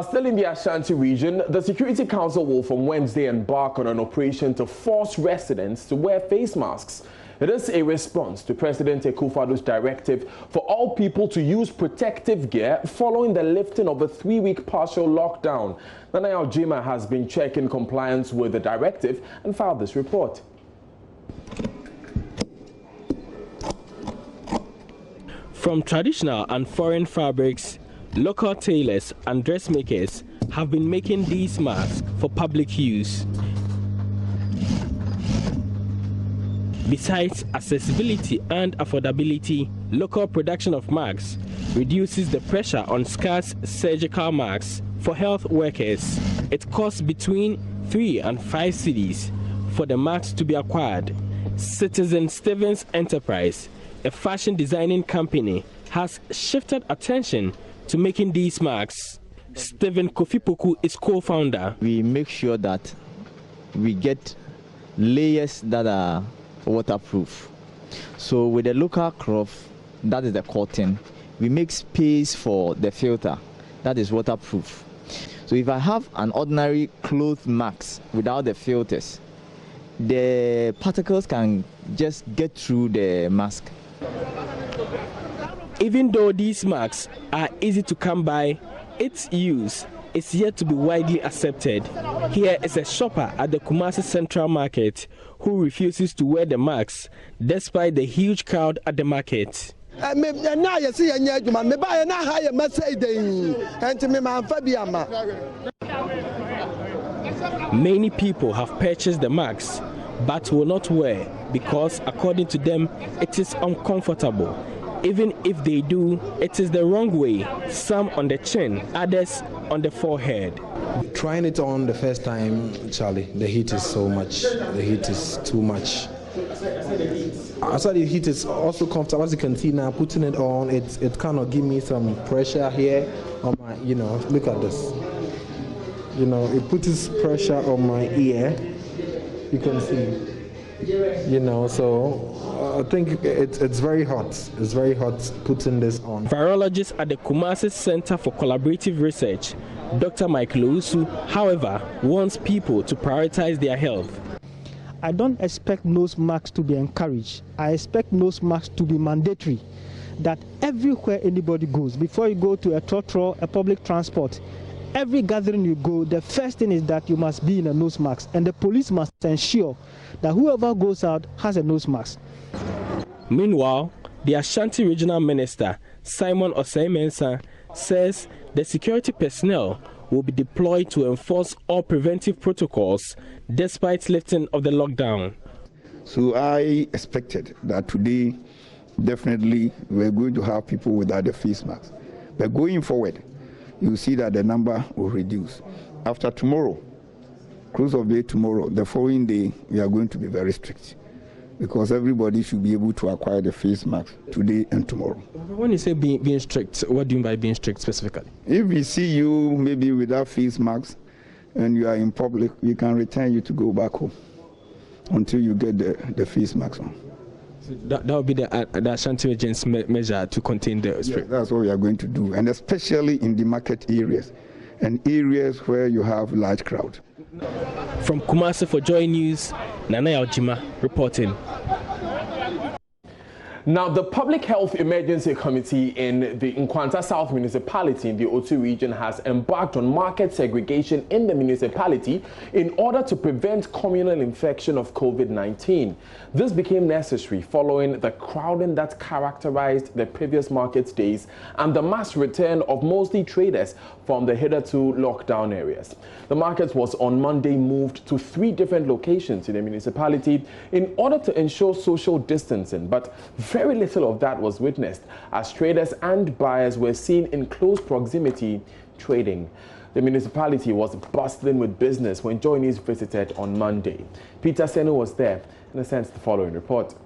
Still in the Ashanti region, the Security Council will from Wednesday embark on an operation to force residents to wear face masks. It is a response to President Akufo-Addo's directive for all people to use protective gear following the lifting of a 3-week partial lockdown. Nanaya Ojima has been checking compliance with the directive and filed this report. From traditional and foreign fabrics, local tailors and dressmakers have been making these masks for public use. Besides accessibility and affordability, local production of masks reduces the pressure on scarce surgical masks for health workers. It costs between 3 and 5 cedis for the masks to be acquired. Citizen Stevens Enterprise, a fashion designing company, has shifted attention to making these masks. Stephen Kofi-Poku is co-founder. We make sure that we get layers that are waterproof. So with the local cloth, that is the cotton, we make space for the filter, that is waterproof. So if I have an ordinary cloth mask without the filters, the particles can just get through the mask. Even though these masks are easy to come by, its use is yet to be widely accepted. Here is a shopper at the Kumasi Central Market who refuses to wear the masks despite the huge crowd at the market. Many people have purchased the masks but will not wear because, according to them, it is uncomfortable. Even if they do, it is the wrong way. Some on the chin, others on the forehead. Trying it on the first time, Charlie, the heat is so much. The heat is too much. Outside the heat is also comfortable. As you can see now, putting it on, it kind of give me some pressure here on my, look at this. It puts pressure on my ear. You can see. So I think it's very hot. It's very hot putting this on. Virologist at the Kumasi Center for Collaborative Research, Dr. Michael Usu, however, wants people to prioritize their health. I don't expect nose masks to be encouraged. I expect nose masks to be mandatory. That everywhere anybody goes, before you go to a trotro, a public transport, every gathering you go, the first thing is that you must be in a nose mask, and the police must ensure that whoever goes out has a nose mask. Meanwhile, the Ashanti Regional Minister, Simon Osei-Mensah, says the security personnel will be deployed to enforce all preventive protocols despite lifting of the lockdown. So I expected that today, definitely, we're going to have people without the face mask. But going forward, you see that the number will reduce. After tomorrow, close of day tomorrow, the following day, we are going to be very strict because everybody should be able to acquire the face mask today and tomorrow. When you say being strict, what do you mean by being strict specifically? If we see you maybe without face mask and you are in public, we can return you to go back home until you get the face mask on. So that would be the Ashanti region's measure to contain the spread. Yes, that's what we are going to do, and especially in the market areas and areas where you have large crowd. From Kumasi for Joy News, Nanaya Ojima reporting. Now, the Public Health Emergency Committee in the Nkwanta South Municipality in the Otu region has embarked on market segregation in the municipality in order to prevent communal infection of COVID-19. This became necessary following the crowding that characterized the previous market days and the mass return of mostly traders from the hitherto lockdown areas. The market was on Monday moved to 3 different locations in the municipality in order to ensure social distancing, but very little of that was witnessed as traders and buyers were seen in close proximity trading. The municipality was bustling with business when Joy News visited on Monday. Peter Senu was there and sent the following report.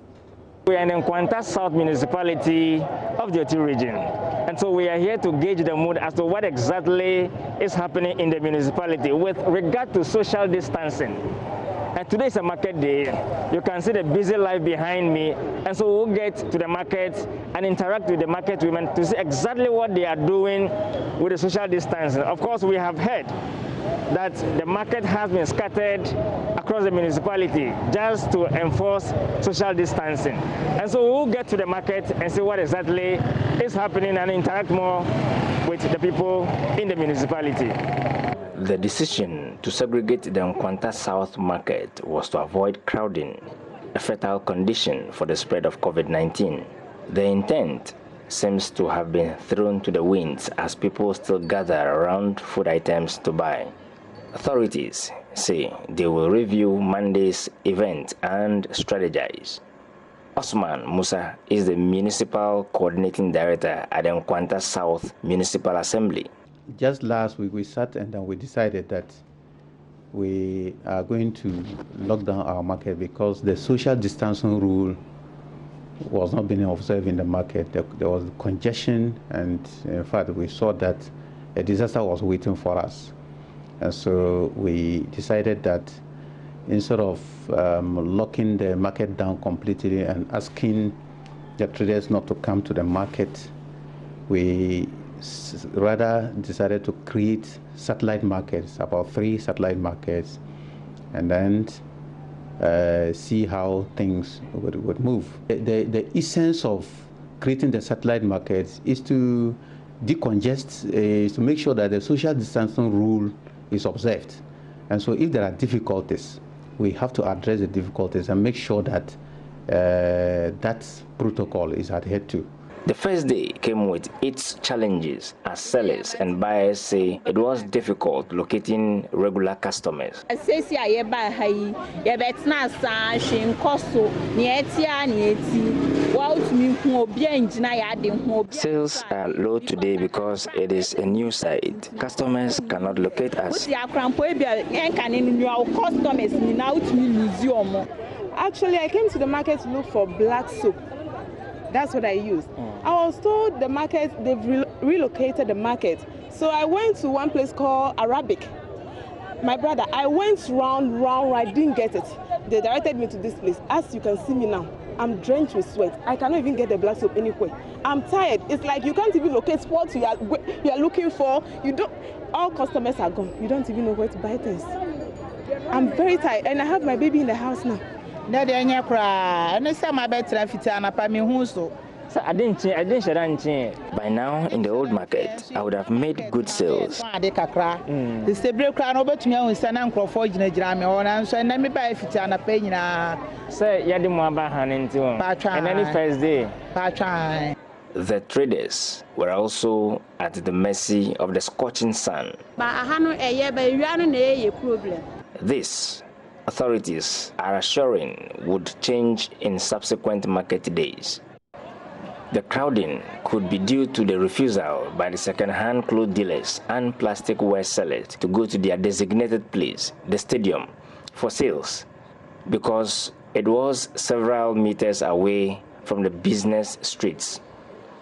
We are in Nkwanta South Municipality of the Otu region, and so we are here to gauge the mood as to what exactly is happening in the municipality with regard to social distancing. And today is a market day. You can see the busy life behind me. And so we'll get to the market and interact with the market women to see exactly what they are doing with the social distancing. Of course, we have heard that the market has been scattered across the municipality just to enforce social distancing. And so we'll get to the market and see what exactly is happening and interact more with the people in the municipality. The decision to segregate the Nkwanta South market was to avoid crowding, a fatal condition for the spread of COVID-19. The intent seems to have been thrown to the winds as people still gather around food items to buy. Authorities say they will review Monday's event and strategize. Osman Musa is the Municipal Coordinating Director at the Nkwanta South Municipal Assembly. Just last week we sat and then we decided that we are going to lock down our market because the social distancing rule was not being observed in the market. There was congestion, and in fact we saw that a disaster was waiting for us. And so we decided that instead of locking the market down completely and asking the traders not to come to the market, we rather decided to create satellite markets, about 3 satellite markets, and then see how things would move. The essence of creating the satellite markets is to decongest, is to make sure that the social distancing rule is observed. And so if there are difficulties, we have to address the difficulties and make sure that that protocol is adhered to. The first day came with its challenges as sellers and buyers say it was difficult locating regular customers. Sales are low today because it is a new site. Customers cannot locate us. Actually, I came to the market to look for black soap. That's what I used. I was told the market, they've relocated the market. So I went to one place called Arabic. My brother, I went round, I didn't get it. They directed me to this place. As you can see me now, I'm drenched with sweat. I cannot even get the black soap anywhere. I'm tired. It's like you can't even locate what you are looking for. You don't. All customers are gone. You don't even know where to buy things. I'm very tired, and I have my baby in the house now. By now, in the old market, I would have made good sales. The traders were also at the mercy of the scorching sun. This, authorities are assuring, would change in subsequent market days. The crowding could be due to the refusal by the second-hand clothes dealers and plasticware sellers to go to their designated place, the stadium, for sales, because it was several meters away from the business streets.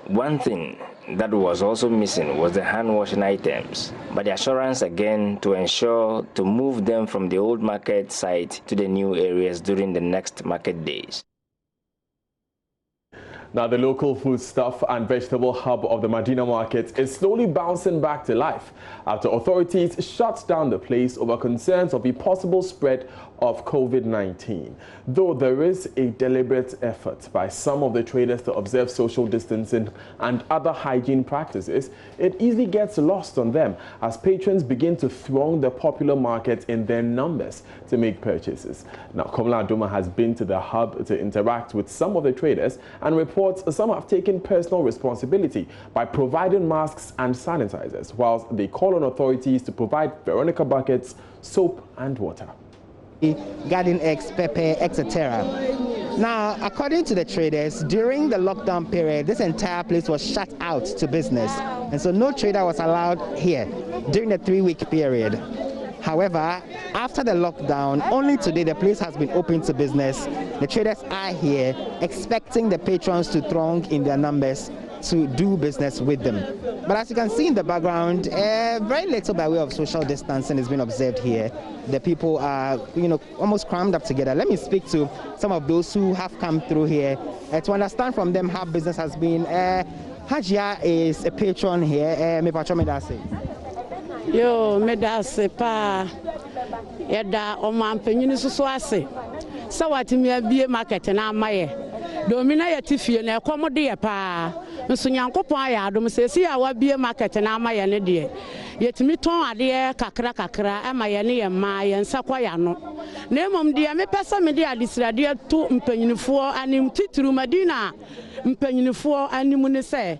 One thing that was also missing was the hand-washing items, but the assurance again to ensure to move them from the old market site to the new areas during the next market days. Now, the local foodstuff and vegetable hub of the Medina market is slowly bouncing back to life after authorities shut down the place over concerns of a possible spread of COVID-19. Though there is a deliberate effort by some of the traders to observe social distancing and other hygiene practices, it easily gets lost on them as patrons begin to throng the popular market in their numbers to make purchases. Now, Komola Adoma has been to the hub to interact with some of the traders and reports some have taken personal responsibility by providing masks and sanitizers, whilst they call on authorities to provide Veronica buckets, soap and water. Garden eggs, pepper, etc. Now, according to the traders, during the lockdown period, this entire place was shut out to business, and so no trader was allowed here during the 3-week period. However, after the lockdown, only today the place has been open to business. The traders are here expecting the patrons to throng in their numbers to do business with them. But as you can see in the background, very little by way of social distancing is being observed here. The people are, almost crammed up together. Let me speak to some of those who have come through here to understand from them how business has been. Hajia is a patron here. Me pacho medase. Yo, medase pa. Yeda omampenyini susu ase. Sawati mi abie market na amaye. Domina yeti fie na ekomode ye pa. Nso Nyankopon aya adom sesi a wabie market na amaye ne de. Yetimi ton ade kakra amaye ne ye ma ye nsakwa ya no. Na emom de me pesa me de adisrade to mpanyinifo anim tituru Madina mpanyinifo anim ne se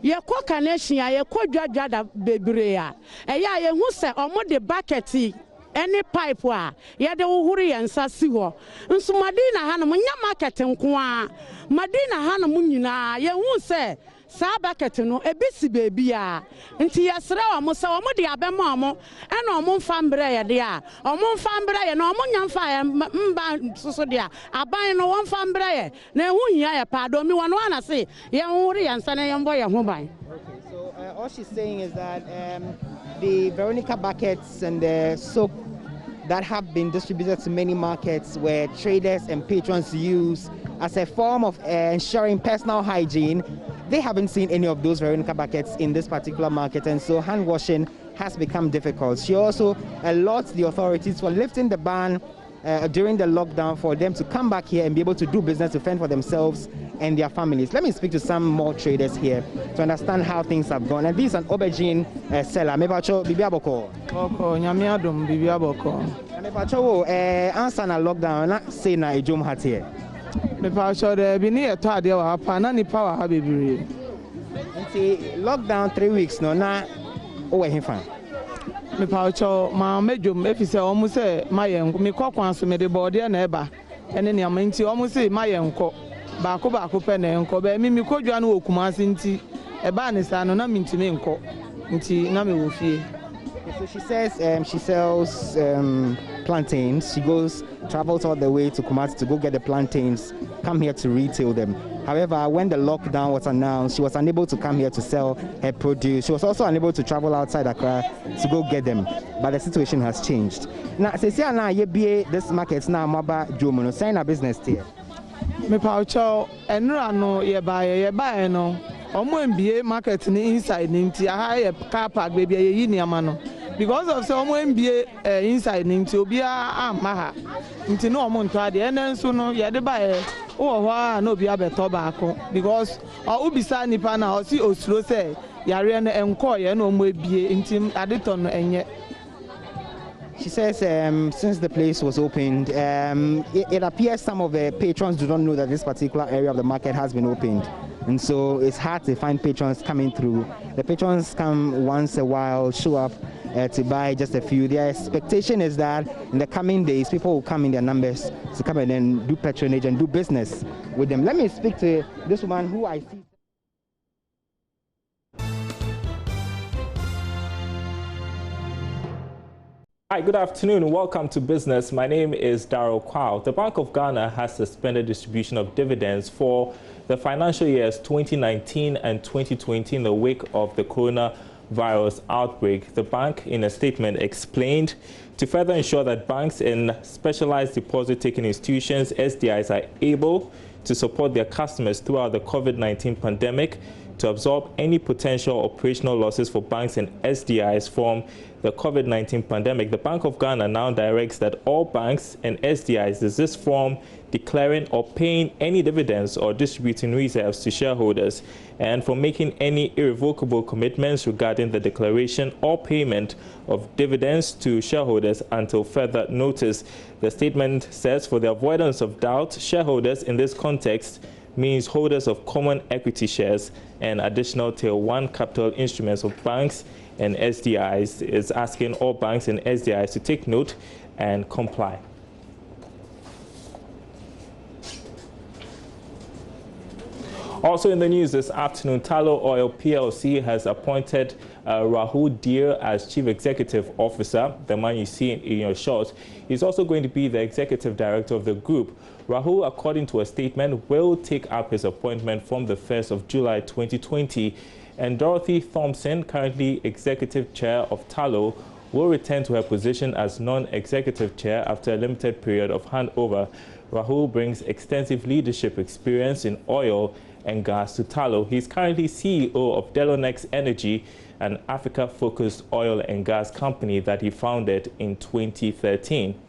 yekọ kanehia yekọ dwadwada bebre a eya ye hu se omode bucket any pipe wa yede wohuru yensa si ho nso Madina hanum nya market nko a Madina hanum nyina ye hu se sa bucket no ebisi bebi a nti yesre omo se omo de abema omo ena omo mfa mbre ye de a omo mfa mbre ye na omo nya mfa mba soso de a aban no won mfa mbre ye na ehu hia ye pa do mi wono ana se ye wohuru yensa na ye mbo ye ho ban. Okay, so all she's saying is that the Veronica buckets and the soap that have been distributed to many markets where traders and patrons use as a form of ensuring personal hygiene, they haven't seen any of those Veronica buckets in this particular market, and so hand washing has become difficult. She also alerts the authorities for lifting the ban during the lockdown for them to come back here and be able to do business to fend for themselves and their families. Let me speak to some more traders here to understand how things have gone. And this is an aubergine seller. Mebacho bibiaboko. Boko nyamiadum bibiaboko. Mebacho answer na lockdown na say na ejom hat here. Mebacho de bini eto ade wa pa na nipa wa ha bebiri. Nti lockdown 3 weeks no na o we hifan. Mebacho ma medjom efise omu se mayenko me kokwan so me de bode na eba ene ne amanti omu se mayenko baako pe na enko ba mi kodwa na okumase nti eba ne sa no na mintime enko nti na me wo fie. So she says she sells plantains. She travels all the way to Kumasi to go get the plantains, come here to retail them. However, when the lockdown was announced, she was unable to come here to sell her produce. She was also unable to travel outside Accra to go get them. But the situation has changed. Now, since now you be this market now, maba jomo sign a business here. Me paucho enra no ye buy no. Omo MBA market ni inside ninti aha car park baby ye niama no. Because of some MBA inside ninti obi amaha. Nti no omo nto ade enenso no ye de buy o ho na obi abeto baako because obisa nipa na o si osuro say yare na enko ye na omo ebie nti adeto no enye. She says since the place was opened, it appears some of the patrons do not know that this particular area of the market has been opened. And so it's hard to find patrons coming through. The patrons come once a while, show up to buy just a few. Their expectation is that in the coming days, people will come in their numbers to come and then do patronage and do business with them. Let me speak to this woman who I see. Hi, good afternoon and welcome to Business. My name is Darryl Kwao. The Bank of Ghana has suspended distribution of dividends for the financial years 2019 and 2020 in the wake of the coronavirus outbreak. The bank, in a statement, explained to further ensure that banks and specialized deposit-taking institutions, SDIs, are able to support their customers throughout the COVID-19 pandemic to absorb any potential operational losses for banks and SDIs from the COVID-19 pandemic. The Bank of Ghana now directs that all banks and SDIs desist from declaring or paying any dividends or distributing reserves to shareholders, and for making any irrevocable commitments regarding the declaration or payment of dividends to shareholders until further notice. The statement says, for the avoidance of doubt, shareholders in this context means holders of common equity shares and additional Tier 1 capital instruments of banks and SDIs. Is asking all banks and SDIs to take note and comply. Also in the news this afternoon, Tallow Oil PLC has appointed Rahul Deer as Chief Executive Officer, the man you see in your shot. He's also going to be the Executive Director of the group. Rahul, according to a statement, will take up his appointment from the 1st of July 2020. And Dorothy Thompson, currently executive chair of Tallow, will return to her position as non-executive chair after a limited period of handover. Rahul brings extensive leadership experience in oil and gas to Tallow. He's currently CEO of Delonex Energy, an Africa-focused oil and gas company that he founded in 2013.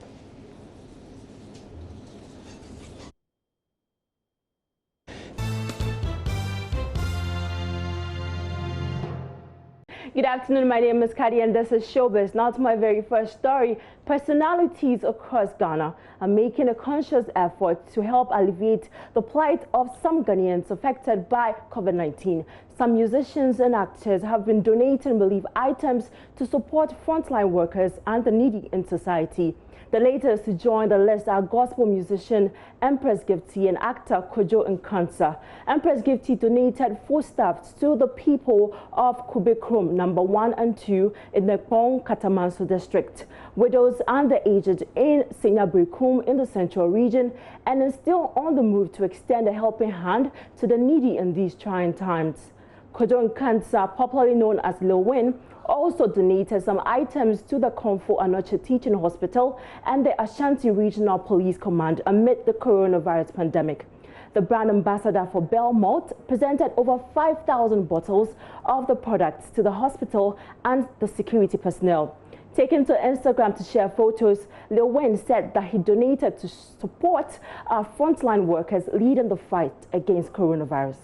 Good afternoon, my name is Kadi and this is Showbiz. Now to my very first story. Personalities across Ghana are making a conscious effort to help alleviate the plight of some Ghanaians affected by COVID-19. Some musicians and actors have been donating relief items to support frontline workers and the needy in society. The latest to join the list are gospel musician Empress Gifty and actor Kojo Nkansa. Empress Gifty donated foodstuffs to the people of Kubekrum number 1 and 2 in the Pong Katamanso district, widows and the aged in Senyabrekum in the central region, and is still on the move to extend a helping hand to the needy in these trying times. Kojo Nkansa, popularly known as Lil Win, also donated some items to the Komfo Anoche Teaching Hospital and the Ashanti Regional Police Command amid the coronavirus pandemic. The brand ambassador for Bell Malt presented over 5,000 bottles of the products to the hospital and the security personnel. Taken to Instagram to share photos, Lil Wayne said that he donated to support our frontline workers leading the fight against coronavirus.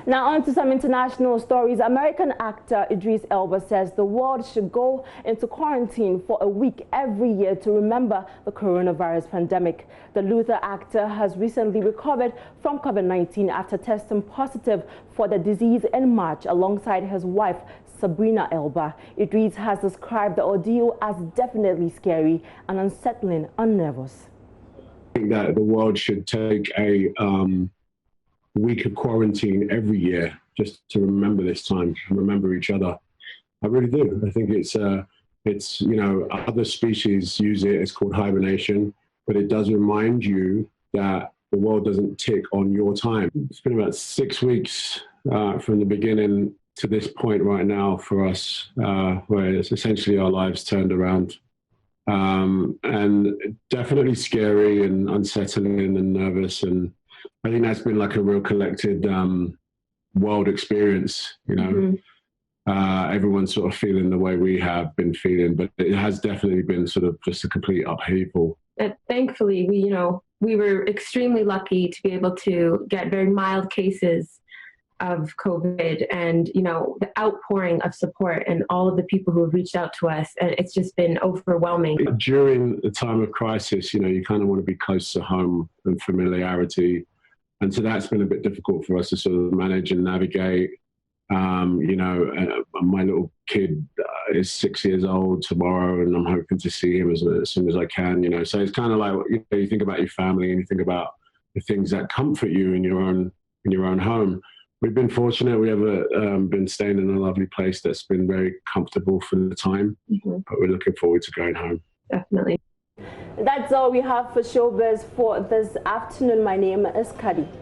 Now on to some international stories. American actor Idris Elba says the world should go into quarantine for a week every year to remember the coronavirus pandemic. The Luther actor has recently recovered from COVID-19 after testing positive for the disease in March alongside his wife Sabrina Elba. Idris has described the ordeal as definitely scary and unsettling and nervous. I think that the world should take a week of quarantine every year just to remember this time, remember each other. I really do. I think it's you know, other species use it, it's called hibernation, but it does remind you that the world doesn't tick on your time. It's been about 6 weeks from the beginning to this point right now for us, where it's essentially our lives turned around. And definitely scary and unsettling and nervous, and I think that's been like a real collected world experience, you know. Everyone's sort of feeling the way we have been feeling, but it has definitely been sort of just a complete upheaval. Thankfully, we were extremely lucky to be able to get very mild cases of COVID, and you know, the outpouring of support and all of the people who have reached out to us, and it's just been overwhelming. During the time of crisis, you know, you kind of want to be close to home and familiarity, and so that's been a bit difficult for us to sort of manage and navigate. You know, my little kid is 6 years old tomorrow, and I'm hoping to see him as soon as I can, you know. So it's kind of like, you know, you think about your family and you think about the things that comfort you in your own home. We've been fortunate. We have been staying in a lovely place that's been very comfortable for the time, but we're looking forward to going home. Definitely. That's all we have for Showbiz for this afternoon. My name is Kadi.